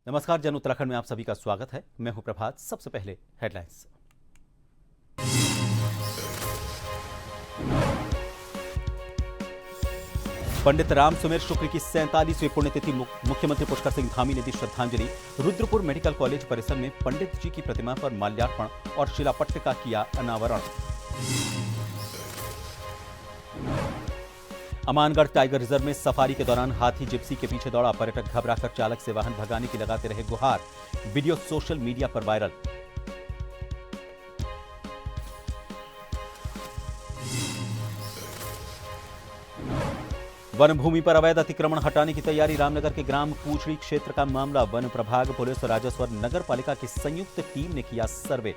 नमस्कार, जन उत्तराखंड में आप सभी का स्वागत है। मैं हूं प्रभात। सबसे पहले हेडलाइंस। पंडित राम सुमेर शुक्ल की 47वीं पुण्यतिथि मुख्यमंत्री पुष्कर सिंह धामी ने दी श्रद्धांजलि। रुद्रपुर मेडिकल कॉलेज परिसर में पंडित जी की प्रतिमा पर माल्यार्पण और शिलापट्ट का किया अनावरण। अमानगढ़ टाइगर रिजर्व में सफारी के दौरान हाथी जिप्सी के पीछे दौड़ा। पर्यटक घबराकर चालक से वाहन भगाने की लगाते रहे गुहार। वीडियो सोशल मीडिया पर वायरल। वन भूमि पर अवैध अतिक्रमण हटाने की तैयारी। रामनगर के ग्राम पूछड़ी क्षेत्र का मामला। वन प्रभाग, पुलिस, राजस्व और नगर पालिका की संयुक्त टीम ने किया सर्वे।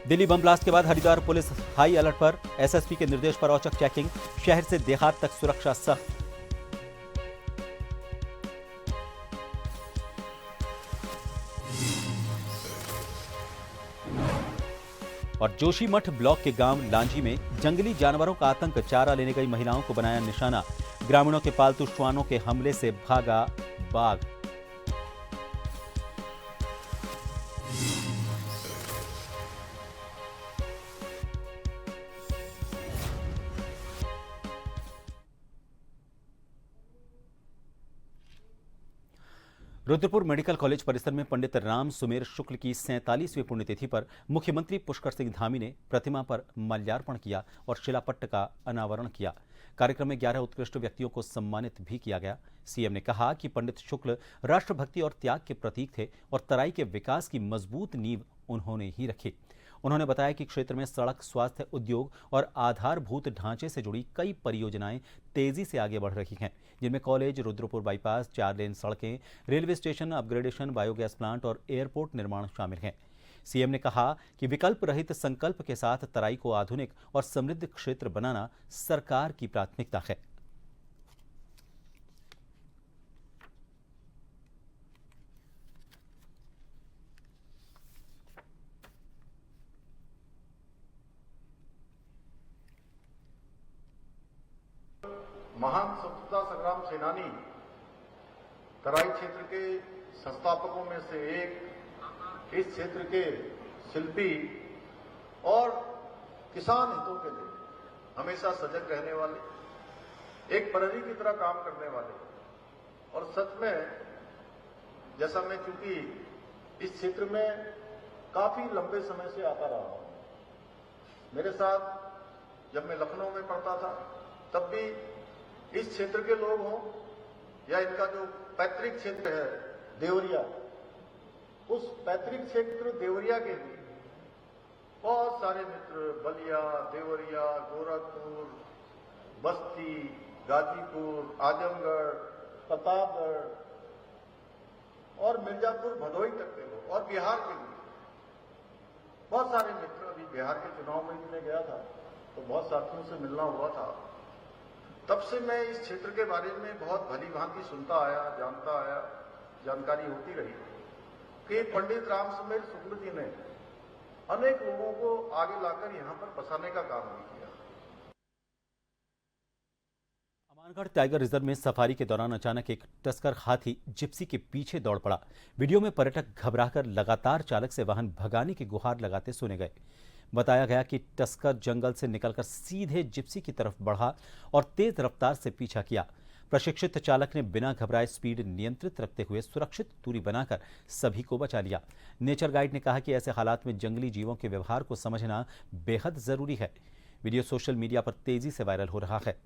दिल्ली बम ब्लास्ट के बाद हरिद्वार पुलिस हाई अलर्ट पर। एसएसपी के निर्देश पर औचक चेकिंग। शहर से देहात तक सुरक्षा सख्त। और जोशीमठ ब्लॉक के गांव लांझी में जंगली जानवरों का आतंक। चारा लेने गई महिलाओं को बनाया निशाना। ग्रामीणों के पालतू श्वानों के हमले से भागा बाघ। रुद्रपुर मेडिकल कॉलेज परिसर में पंडित राम सुमेर शुक्ल की 47वीं पुण्यतिथि पर मुख्यमंत्री पुष्कर सिंह धामी ने प्रतिमा पर माल्यार्पण किया और शिलापट्ट का अनावरण किया। कार्यक्रम में 11 उत्कृष्ट व्यक्तियों को सम्मानित भी किया गया। सीएम ने कहा कि पंडित शुक्ल राष्ट्रभक्ति और त्याग के प्रतीक थे और तराई के विकास की मजबूत नींव उन्होंने ही रखी। उन्होंने बताया कि क्षेत्र में सड़क, स्वास्थ्य, उद्योग और आधारभूत ढांचे से जुड़ी कई परियोजनाएं तेजी से आगे बढ़ रही हैं, जिनमें कॉलेज, रुद्रपुर बाईपास, 4 लेन सड़कें, railway station upgradation, biogas plant और एयरपोर्ट निर्माण शामिल हैं। सीएम ने कहा कि विकल्प रहित संकल्प के साथ तराई को आधुनिक और समृद्ध क्षेत्र बनाना सरकार की प्राथमिकता है। महान स्वतंत्रता संग्राम सेनानी, तराई क्षेत्र के संस्थापकों में से एक, इस क्षेत्र के शिल्पी और किसान हितों के लिए हमेशा सजग रहने वाले, एक प्रहरी की तरह काम करने वाले। और सच में जैसा मैं चूंकि इस क्षेत्र में काफी लंबे समय से आता रहा हूं, मेरे साथ जब मैं लखनऊ में पढ़ता था तब भी इस क्षेत्र के लोग हों या इनका जो पैतृक क्षेत्र है देवरिया, उस पैतृक क्षेत्र देवरिया के भी बहुत सारे मित्र बलिया, देवरिया, गोरखपुर, बस्ती, गाजीपुर, आजमगढ़, प्रतापगढ़ और मिर्जापुर, भदोही तक के लोग, और बिहार के भी बहुत सारे मित्र। अभी बिहार के चुनाव में भी मैं गया था तो बहुत साथियों से मिलना हुआ था। तब से मैं इस क्षेत्र के बारे में बहुत भली भांति सुनता आया, जानता आया, जानकारी होती रही कि पंडित राम सुमेर शुक्ल जी ने अनेक लोगों को आगे लाकर यहां पर बसाने का काम भी किया। अमानगढ़ टाइगर रिजर्व में सफारी के दौरान अचानक एक तस्कर हाथी जिप्सी के पीछे दौड़ पड़ा। वीडियो में पर्यटक घबराकर लगातार चालक से वाहन भगाने की गुहार लगाते सुने गए। बताया गया कि तस्कर जंगल से निकलकर सीधे जिप्सी की तरफ बढ़ा और तेज रफ्तार से पीछा किया। प्रशिक्षित चालक ने बिना घबराए स्पीड नियंत्रित रखते हुए सुरक्षित दूरी बनाकर सभी को बचा लिया। नेचर गाइड ने कहा कि ऐसे हालात में जंगली जीवों के व्यवहार को समझना बेहद जरूरी है। वीडियो सोशल मीडिया पर तेजी से वायरल हो रहा है।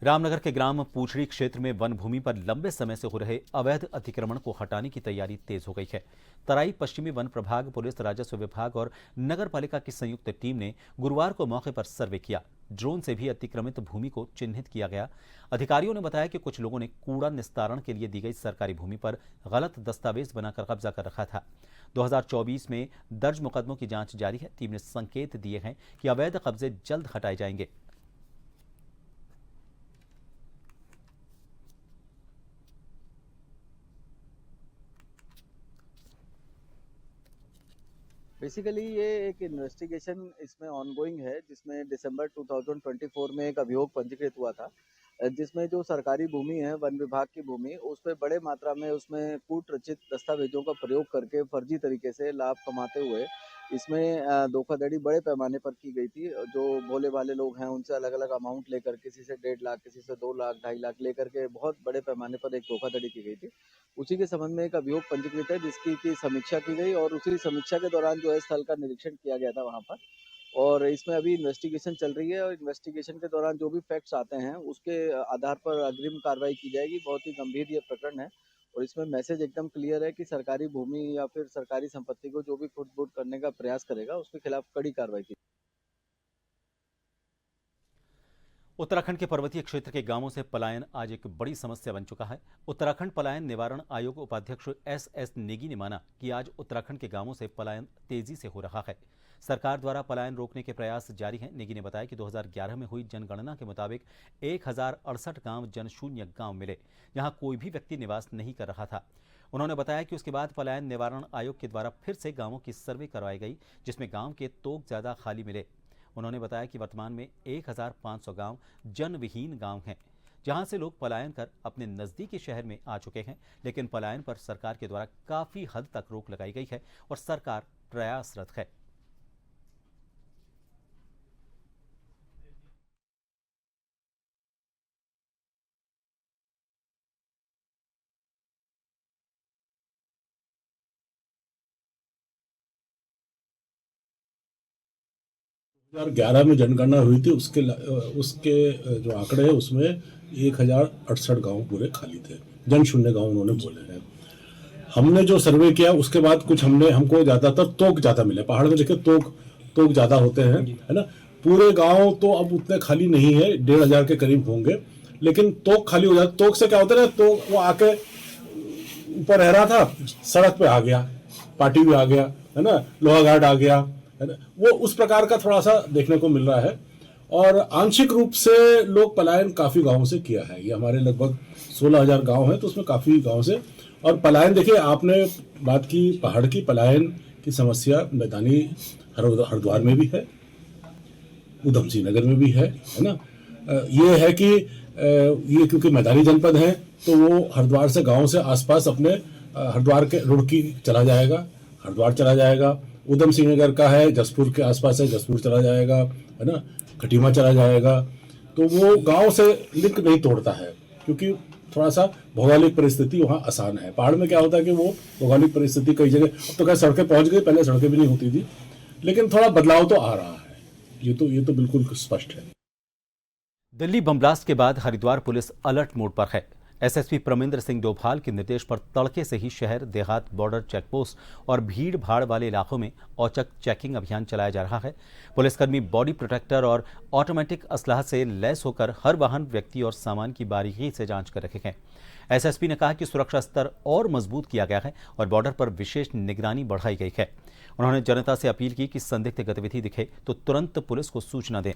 रामनगर के ग्राम पूछड़ी क्षेत्र में वन भूमि पर लंबे समय से हो रहे अवैध अतिक्रमण को हटाने की तैयारी तेज हो गई है। तराई पश्चिमी वन प्रभाग, पुलिस, राजस्व विभाग और नगर पालिका की संयुक्त टीम ने गुरुवार को मौके पर सर्वे किया। ड्रोन से भी अतिक्रमित भूमि को चिन्हित किया गया। अधिकारियों ने बताया कि कुछ लोगों ने कूड़ा निस्तारण के लिए दी गई सरकारी भूमि पर गलत दस्तावेज बनाकर कब्जा कर रखा था। 2024 में दर्ज मुकदमों की जांच जारी है। टीम ने संकेत दिए हैं कि अवैध कब्जे जल्द हटाए जाएंगे। बेसिकली ये एक इन्वेस्टिगेशन इसमें ऑनगोइंग है, जिसमें दिसंबर 2024 में एक अभियोग पंजीकृत हुआ था, जिसमें जो सरकारी भूमि है, वन विभाग की भूमि, उस पे बड़े मात्रा में उसमें कूट रचित दस्तावेजों का प्रयोग करके फर्जी तरीके से लाभ कमाते हुए इसमें धोखाधड़ी बड़े पैमाने पर की गई थी। जो भोले भाले लोग हैं उनसे अलग अलग अमाउंट लेकर, किसी से 1.5 लाख, किसी से 2 लाख, 2.5 लाख लेकर के बहुत बड़े पैमाने पर एक धोखाधड़ी की गई थी। उसी के संबंध में एक अभियोग पंजीकृत है, जिसकी की समीक्षा की गई और उसी समीक्षा के दौरान जो है स्थल का निरीक्षण किया गया था वहाँ पर, और इसमें अभी इन्वेस्टिगेशन चल रही है और इन्वेस्टिगेशन के दौरान जो भी फैक्ट्स आते हैं उसके आधार पर अग्रिम कार्रवाई की जाएगी। बहुत ही गंभीर ये प्रकरण है और इसमें मैसेज एकदम क्लियर है कि सरकारी भूमि या फिर सरकारी संपत्ति को जो भी खुट-बुट करने का प्रयास करेगा उसके खिलाफ कड़ी कार्रवाई की। उत्तराखंड के पर्वतीय क्षेत्र के गांवों से पलायन आज एक बड़ी समस्या बन चुका है। उत्तराखंड पलायन निवारण आयोग उपाध्यक्ष एस नेगी ने माना कि आज उत्तराखंड के गांवों से पलायन तेजी से हो रहा है। सरकार द्वारा पलायन रोकने के प्रयास जारी हैं। नेगी ने बताया कि 2011 में हुई जनगणना के मुताबिक 1068 गांव जनशून्य गांव मिले, जहां कोई भी व्यक्ति निवास नहीं कर रहा था। उन्होंने बताया कि उसके बाद पलायन निवारण आयोग के द्वारा फिर से गांवों की सर्वे करवाई गई, जिसमें गांव के तोक ज्यादा खाली मिले। उन्होंने बताया कि वर्तमान में 1500 गांव जनविहीन गांव हैं, जहां से लोग पलायन कर अपने नजदीकी शहर में आ चुके हैं, लेकिन पलायन पर सरकार के द्वारा काफी हद तक रोक लगाई गई है और सरकार प्रयासरत है। हजार 11 में जनगणना हुई थी, उसके जो आंकड़े हैं उसमें 1068 गांव पूरे खाली थे, जन शून्य गांव उन्होंने बोले हैं। हमने जो सर्वे किया उसके बाद कुछ हमको ज्यादातर तोक ज्यादा मिले। पहाड़ में देखिए तोक ज्यादा होते हैं, है ना। पूरे गांव तो अब उतने खाली नहीं है, 1500 के करीब होंगे, लेकिन तोक खाली हो जाता। तोक से क्या होता है ना, तो वो आके ऊपर रह रहा था, सड़क पे आ गया, पार्टी भी आ गया, है ना, लोहाघाट आ गया, है ना। वो उस प्रकार का थोड़ा सा देखने को मिल रहा है और आंशिक रूप से लोग पलायन काफी गांवों से किया है। ये हमारे लगभग 16,000 गांव हैं, तो उसमें काफी गांव से। और पलायन देखिए, आपने बात की पहाड़ की, पलायन की समस्या मैदानी हरिद्वार में भी है, उधम सिंह नगर में भी है ना। ये है कि ये क्योंकि मैदानी जनपद है तो वो हरिद्वार से गांव से आसपास अपने हरिद्वार के रुड़की चला जाएगा, हरिद्वार चला जाएगा। उधम सिंह नगर का है, जसपुर के आसपास है, जसपुर चला जाएगा, है ना, खटीमा चला जाएगा। तो वो गांव से लिंक नहीं तोड़ता है, क्योंकि थोड़ा सा भौगोलिक परिस्थिति वहाँ आसान है। पहाड़ में क्या होता है कि वो भौगोलिक परिस्थिति कई जगह, अब तो क्या सड़कें पहुंच गई, पहले सड़कें भी नहीं होती थी, लेकिन थोड़ा बदलाव तो आ रहा है। ये तो बिल्कुल स्पष्ट है। दिल्ली बम ब्लास्ट के बाद हरिद्वार पुलिस अलर्ट मोड पर है। एसएसपी प्रमिंदर सिंह डोभाल के निर्देश पर तड़के से ही शहर, देहात, बॉर्डर चेकपोस्ट और भीड़ भाड़ वाले इलाकों में औचक चेकिंग अभियान चलाया जा रहा है। पुलिसकर्मी बॉडी प्रोटेक्टर और ऑटोमेटिक असलाह से लैस होकर हर वाहन, व्यक्ति और सामान की बारीकी से जांच कर रहे हैं। एसएसपी ने कहा कि सुरक्षा स्तर और मजबूत किया गया है और बॉर्डर पर विशेष निगरानी बढ़ाई गई है। उन्होंने जनता से अपील की कि संदिग्ध गतिविधि दिखे तो तुरंत पुलिस को सूचना दें।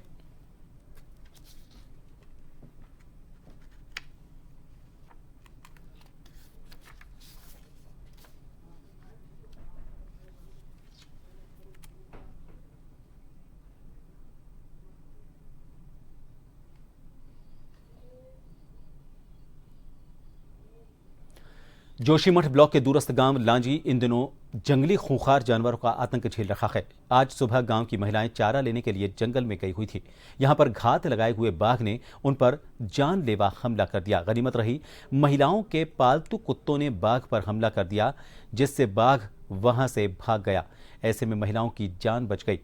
जोशीमठ ब्लॉक के दूरस्थ गांव लांजी इन दिनों जंगली खूंखार जानवरों का आतंक झेल रहा है। आज सुबह गांव की महिलाएं चारा लेने के लिए जंगल में गई हुई थी। यहां पर घात लगाए हुए बाघ ने उन पर जानलेवा हमला कर दिया। गनीमत रही, महिलाओं के पालतू कुत्तों ने बाघ पर हमला कर दिया, जिससे बाघ वहां से भाग गया। ऐसे में महिलाओं की जान बच गई।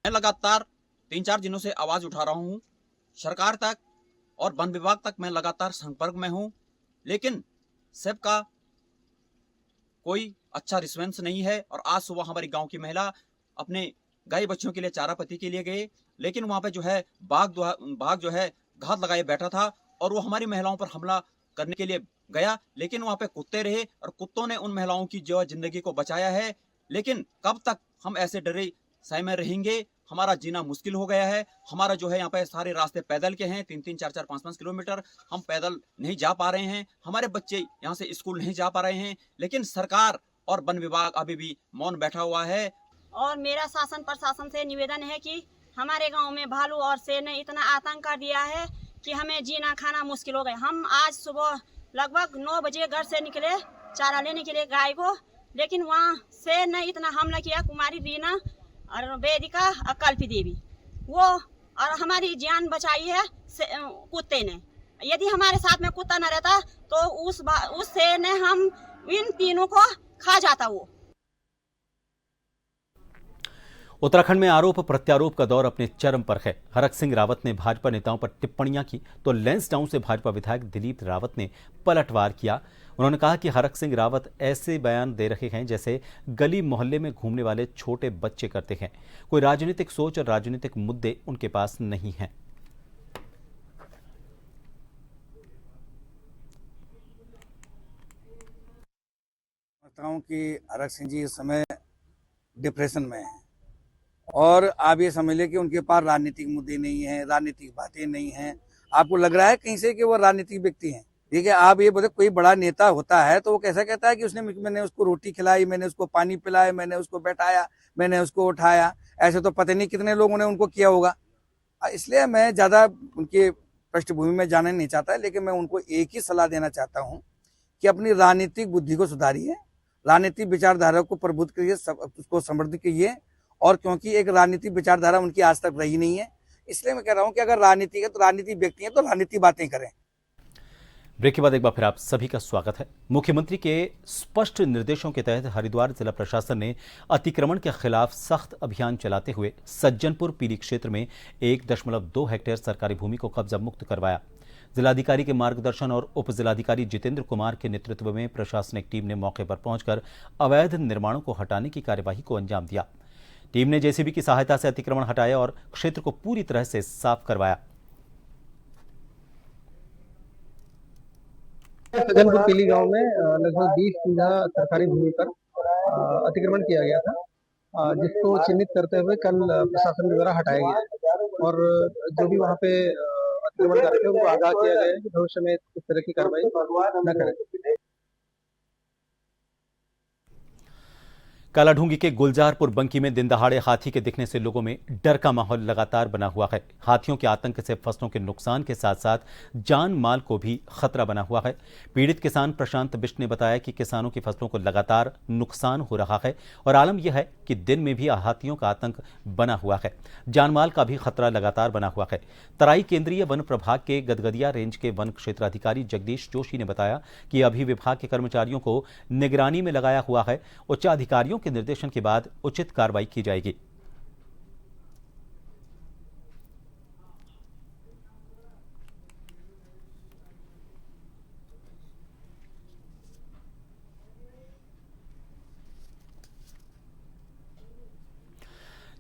मैं लगातार 3-4 दिनों से आवाज उठा रहा हूं सरकार तक और वन विभाग तक मैं लगातार संपर्क में हूं, लेकिन सबका कोई अच्छा रिस्पॉन्स नहीं है। और आज सुबह हमारी गांव की महिला अपने गाय बच्चों के लिए चारा पत्ती के लिए गए, लेकिन वहां पे जो है बाघ जो है घात लगाए बैठा था और वो हमारी महिलाओं पर हमला करने के लिए गया, लेकिन वहां पे कुत्ते रहे और कुत्तों ने उन महिलाओं की जो जिंदगी को बचाया है। लेकिन कब तक हम ऐसे डरे सह में रहेंगे? हमारा जीना मुश्किल हो गया है। हमारा जो है यहाँ पे सारे रास्ते पैदल के हैं, 3-3, 4-4, 5-5 किलोमीटर हम पैदल नहीं जा पा रहे हैं। हमारे बच्चे यहाँ से स्कूल नहीं जा पा रहे हैं, लेकिन सरकार और वन विभाग अभी भी मौन बैठा हुआ है। और मेरा शासन प्रशासन से निवेदन है कि हमारे गांव में भालू और शेर ने इतना आतंक कर दिया है कि हमें जीना खाना मुश्किल हो गया। हम आज सुबह लगभग 9 बजे घर से निकले चारा लेने के लिए गाय को, लेकिन वहाँ शेर ने इतना हमला किया, कुमारी रीना और वेदिका और कल्पी देवी वो, और हमारी जान बचाई है कुत्ते ने। यदि हमारे साथ में कुत्ता न रहता तो उस शेर ने हम इन तीनों को खा जाता। वो उत्तराखंड में आरोप प्रत्यारोप का दौर अपने चरम पर है। हरक सिंह रावत ने भाजपा नेताओं पर टिप्पणियां की तो लैंसडाउन से भाजपा विधायक दिलीप रावत ने पलटवार किया। उन्होंने कहा कि हरक सिंह रावत ऐसे बयान दे रहे हैं जैसे गली मोहल्ले में घूमने वाले छोटे बच्चे करते हैं। कोई राजनीतिक सोच और राजनीतिक मुद्दे उनके पास नहीं हैं। कि हरक सिंह जी इस समय डिप्रेशन में हैं और आप ये समझ लें कि उनके पास राजनीतिक मुद्दे नहीं हैं, राजनीतिक बातें नहीं हैं। आपको लग रहा है कहीं से कि वो राजनीतिक व्यक्ति हैं? ठीक है, आप ये बोले कोई बड़ा नेता होता है तो वो कैसा कहता है कि मैंने उसको रोटी खिलाई, मैंने उसको पानी पिलाया, मैंने उसको बैठाया, मैंने उसको उठाया। ऐसे तो पता नहीं कितने लोगों ने उनको किया होगा। इसलिए मैं ज़्यादा उनके पृष्ठभूमि में जाना नहीं चाहता, लेकिन मैं उनको एक ही सलाह देना चाहता हूँ कि अपनी राजनीतिक बुद्धि को सुधारिए, राजनीतिक विचारधारा को प्रबुद्ध करिए, उसको समृद्ध कीजिए। और क्योंकि एक राजनीतिक विचारधारा उनकी आज तक रही नहीं है, इसलिए मैं कह रहा हूं कि अगर राजनीति है तो राजनीतिक व्यक्ति है तो राजनीतिक बातें करें। ब्रेक के बाद एक बार फिर आप सभी का स्वागत है। मुख्यमंत्री के स्पष्ट निर्देशों के तहत हरिद्वार जिला प्रशासन ने अतिक्रमण के खिलाफ सख्त अभियान चलाते हुए सज्जनपुर पीली क्षेत्र में 1.2 हेक्टेयर सरकारी भूमि को कब्जा मुक्त करवाया। जिलाधिकारी के मार्गदर्शन और उप जिलाधिकारी जितेंद्र कुमार के नेतृत्व में प्रशासनिक टीम ने मौके पर पहुंचकर अवैध निर्माणों को हटाने की कार्यवाही को अंजाम दिया। टीम ने जेसीबी की सहायता से अतिक्रमण हटाया और क्षेत्र को पूरी तरह से साफ करवाया। सज्जनपुर पीली गांव में लगभग 20 बीघा सरकारी भूमि पर अतिक्रमण किया गया था, जिसको चिन्हित करते हुए कल प्रशासन के द्वारा हटाया गया और जो भी वहां पे अतिक्रमण कर रहे थे उनको आगाह किया गया है कि भविष्य में इस तरह की कार्रवाई न करें। कालाढूंगी के गुलजारपुर बंकी में दिन दहाड़े हाथी के दिखने से लोगों में डर का माहौल लगातार बना हुआ है। हाथियों के आतंक से फसलों के नुकसान के साथ साथ जान माल को भी खतरा बना हुआ है। पीड़ित किसान प्रशांत बिष्ट ने बताया कि किसानों की फसलों को लगातार नुकसान हो रहा है और आलम यह है कि दिन में भी हाथियों का आतंक बना हुआ है। जान माल का भी खतरा लगातार बना हुआ है। तराई केंद्रीय वन प्रभाग के गदगदिया रेंज के वन क्षेत्राधिकारी जगदीश जोशी ने बताया कि अभी विभाग के कर्मचारियों को निगरानी में लगाया हुआ है। उच्चाधिकारियों के निर्देशन के बाद उचित कार्रवाई की जाएगी।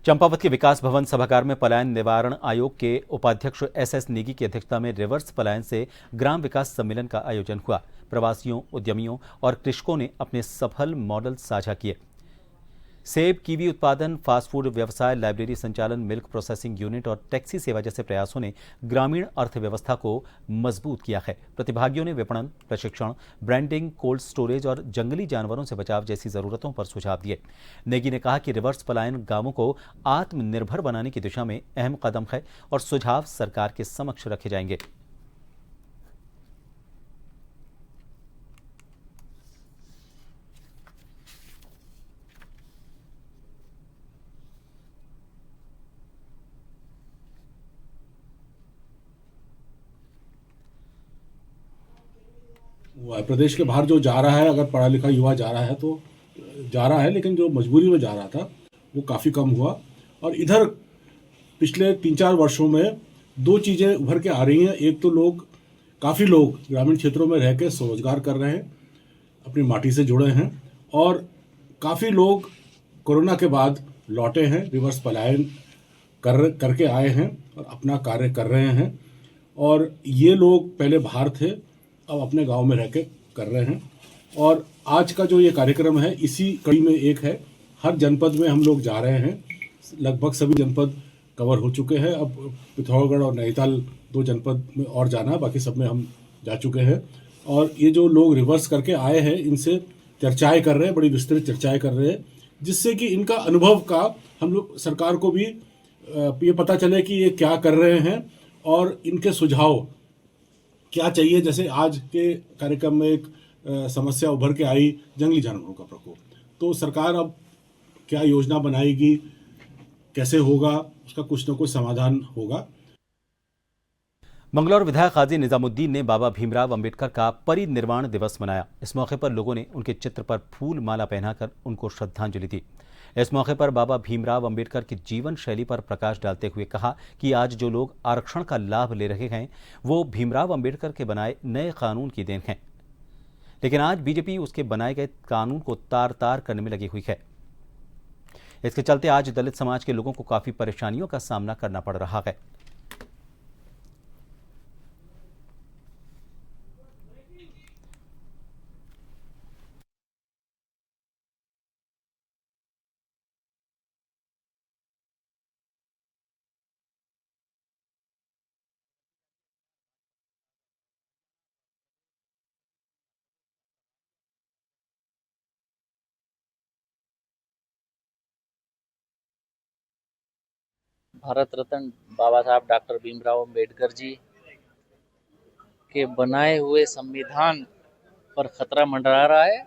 चंपावत के विकास भवन सभागार में पलायन निवारण आयोग के उपाध्यक्ष एसएस नेगी की अध्यक्षता में रिवर्स पलायन से ग्राम विकास सम्मेलन का आयोजन हुआ। प्रवासियों, उद्यमियों और कृषकों ने अपने सफल मॉडल साझा किए। सेब, कीवी उत्पादन, फास्ट फूड व्यवसाय, लाइब्रेरी संचालन, मिल्क प्रोसेसिंग यूनिट और टैक्सी सेवा जैसे प्रयासों ने ग्रामीण अर्थव्यवस्था को मजबूत किया है। प्रतिभागियों ने विपणन, प्रशिक्षण, ब्रांडिंग, कोल्ड स्टोरेज और जंगली जानवरों से बचाव जैसी जरूरतों पर सुझाव दिए। नेगी ने कहा कि रिवर्स पलायन गांवों को आत्मनिर्भर बनाने की दिशा में अहम कदम है और सुझाव सरकार के समक्ष रखे जाएंगे। प्रदेश के बाहर जो जा रहा है, अगर पढ़ा लिखा युवा जा रहा है तो जा रहा है, लेकिन जो मजबूरी में जा रहा था वो काफ़ी कम हुआ। और इधर पिछले 3-4 वर्षों में दो चीज़ें उभर के आ रही हैं। एक तो काफ़ी लोग ग्रामीण क्षेत्रों में रह के स्वरोजगार कर रहे हैं, अपनी माटी से जुड़े हैं, और काफ़ी लोग कोरोना के बाद लौटे हैं, रिवर्स पलायन करके आए हैं और अपना कार्य कर रहे हैं। और ये लोग पहले बाहर थे, अब अपने गांव में रह के कर रहे हैं। और आज का जो ये कार्यक्रम है, इसी कड़ी में एक है। हर जनपद में हम लोग जा रहे हैं, लगभग सभी जनपद कवर हो चुके हैं। अब पिथौरागढ़ और नैनीताल 2 जनपद में और जाना है, बाकी सब में हम जा चुके हैं। और ये जो लोग रिवर्स करके आए हैं, इनसे चर्चाएं कर रहे हैं, बड़ी विस्तृत चर्चाएं कर रहे हैं, जिससे कि इनका अनुभव का हम लोग सरकार को भी ये पता चले कि ये क्या कर रहे हैं और इनके सुझाव क्या चाहिए। जैसे आज के कार्यक्रम में एक समस्या उभर के आई, जंगली जानवरों का प्रकोप, तो सरकार अब क्या योजना बनाएगी, कैसे होगा, उसका कुछ न कुछ समाधान होगा। मंगलौर विधायक काजी निजामुद्दीन ने बाबा भीमराव अंबेडकर का परिनिर्वाण दिवस मनाया। इस मौके पर लोगों ने उनके चित्र पर फूल माला पहनाकर उनको श्रद्धांजलि दी। इस मौके पर बाबा भीमराव अंबेडकर की जीवन शैली पर प्रकाश डालते हुए कहा कि आज जो लोग आरक्षण का लाभ ले रहे हैं, वो भीमराव अंबेडकर के बनाए नए कानून की देन हैं, लेकिन आज बीजेपी उसके बनाए गए कानून को तार-तार करने में लगी हुई है। इसके चलते आज दलित समाज के लोगों को काफी परेशानियों का सामना करना पड़ रहा है। भारत रत्न बाबा साहब डॉक्टर भीमराव अंबेडकर जी के बनाए हुए संविधान पर खतरा मंडरा रहा है,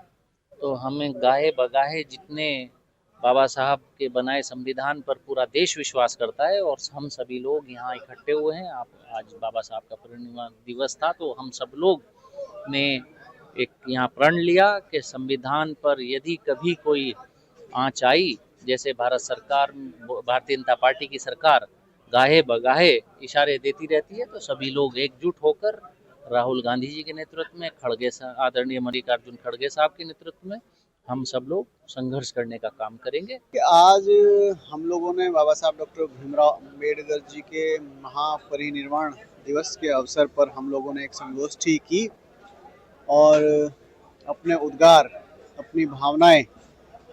तो हमें गाहे बगाहे जितने बाबा साहब के बनाए संविधान पर पूरा देश विश्वास करता है और हम सभी लोग यहाँ इकट्ठे हुए हैं। आज बाबा साहब का परिनिर्वाण दिवस था, तो हम सब लोग ने एक यहाँ प्रण लिया कि संविधान पर यदि कभी कोई आँच आई, जैसे भारतीय जनता पार्टी की सरकार गाहे बगाहे इशारे देती रहती है, तो सभी लोग एकजुट होकर राहुल गांधी जी के नेतृत्व में, आदरणीय मल्लिकार्जुन खड़गे साहब के नेतृत्व में हम सब लोग संघर्ष करने का काम करेंगे। आज हम लोगों ने बाबा साहब डॉक्टर भीमराव अंबेडकर जी के महापरिनिर्वाण दिवस के अवसर पर हम लोगों ने एक संगोष्ठी की और अपने उद्गार, अपनी भावनाएं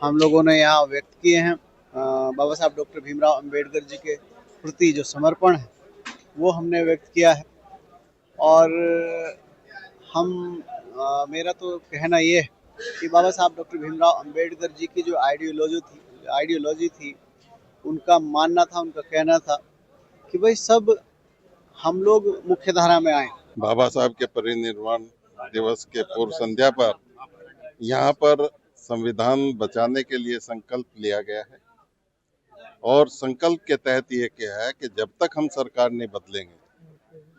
हम लोगों ने यहाँ व्यक्त किए हैं। बाबा साहब डॉक्टर भीमराव अंबेडकर जी के प्रति जो समर्पण है वो हमने व्यक्त किया है। और मेरा तो कहना ये है कि बाबा साहब डॉक्टर भीमराव अंबेडकर जी की जो आइडियोलॉजी थी, उनका मानना था, उनका कहना था कि भाई सब हम लोग मुख्य धारा में आए। बाबा साहब के परिनिर्वाण दिवस के पूर्व संध्या पर यहाँ पर संविधान बचाने के लिए संकल्प लिया गया है और संकल्प के तहत ये क्या है कि जब तक हम सरकार नहीं बदलेंगे,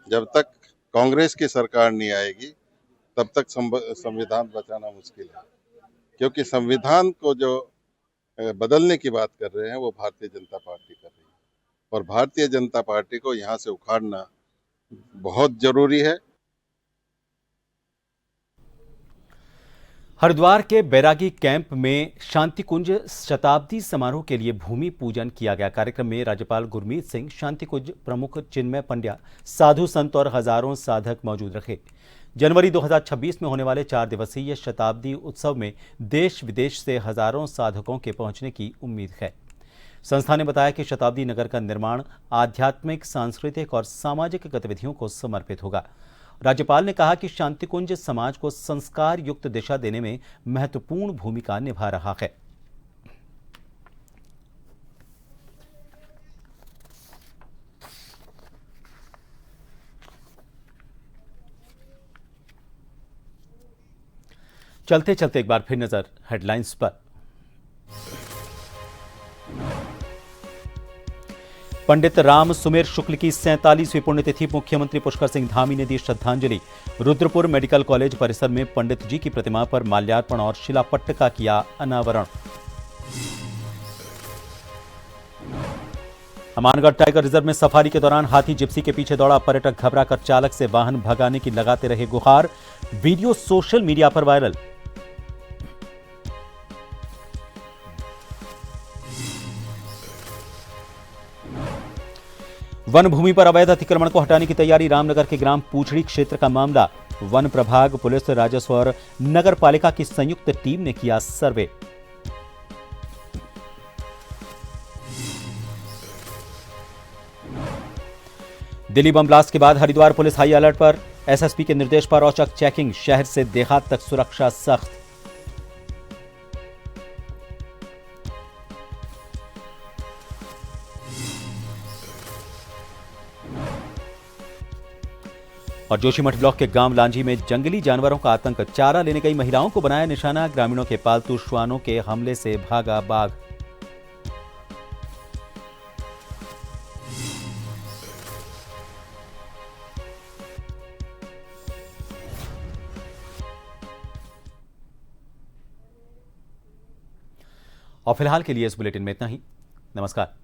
जब तक कांग्रेस की सरकार नहीं आएगी, तब तक संविधान बचाना मुश्किल है। क्योंकि संविधान को जो बदलने की बात कर रहे हैं वो भारतीय जनता पार्टी कर रही है और भारतीय जनता पार्टी को यहाँ से उखाड़ना बहुत जरूरी है। हरिद्वार के बैरागी कैंप में शांति कुंज शताब्दी समारोह के लिए भूमि पूजन किया गया। कार्यक्रम में राज्यपाल गुरमीत सिंह, शांति कुंज प्रमुख चिन्मय पंड्या, साधु संत और हजारों साधक मौजूद रहे। जनवरी 2026 में होने वाले 4 दिवसीय शताब्दी उत्सव में देश विदेश से हजारों साधकों के पहुंचने की उम्मीद है। संस्था ने बताया कि शताब्दी नगर का निर्माण आध्यात्मिक, सांस्कृतिक और सामाजिक गतिविधियों को समर्पित होगा। राज्यपाल ने कहा कि शांति कुंज समाज को संस्कार युक्त दिशा देने में महत्वपूर्ण भूमिका निभा रहा है। चलते चलते एक बार फिर नजर हेडलाइंस पर। पंडित राम सुमेर शुक्ल की 47वीं पुण्यतिथि, मुख्यमंत्री पुष्कर सिंह धामी ने दी श्रद्धांजलि। रुद्रपुर मेडिकल कॉलेज परिसर में पंडित जी की प्रतिमा पर माल्यार्पण और शिलापट्ट का किया अनावरण। अमानगढ़ टाइगर रिजर्व में सफारी के दौरान हाथी जिप्सी के पीछे दौड़ा, पर्यटक घबराकर चालक से वाहन भगाने की लगाते रहे गुहार। वीडियो सोशल मीडिया पर वायरल। वन भूमि पर अवैध अतिक्रमण को हटाने की तैयारी, रामनगर के ग्राम पूछड़ी क्षेत्र का मामला। वन प्रभाग, पुलिस, राजस्व और नगर पालिका की संयुक्त टीम ने किया सर्वे। दिल्ली बम ब्लास्ट के बाद हरिद्वार पुलिस हाई अलर्ट पर, एसएसपी के निर्देश पर औचक चेकिंग, शहर से देहात तक सुरक्षा सख्त। और जोशीमठ ब्लॉक के गांव लांझी में जंगली जानवरों का आतंक, चारा लेने गई महिलाओं को बनाया निशाना, ग्रामीणों के पालतू श्वानों के हमले से भागा बाघ। और फिलहाल के लिए इस बुलेटिन में इतना ही। नमस्कार।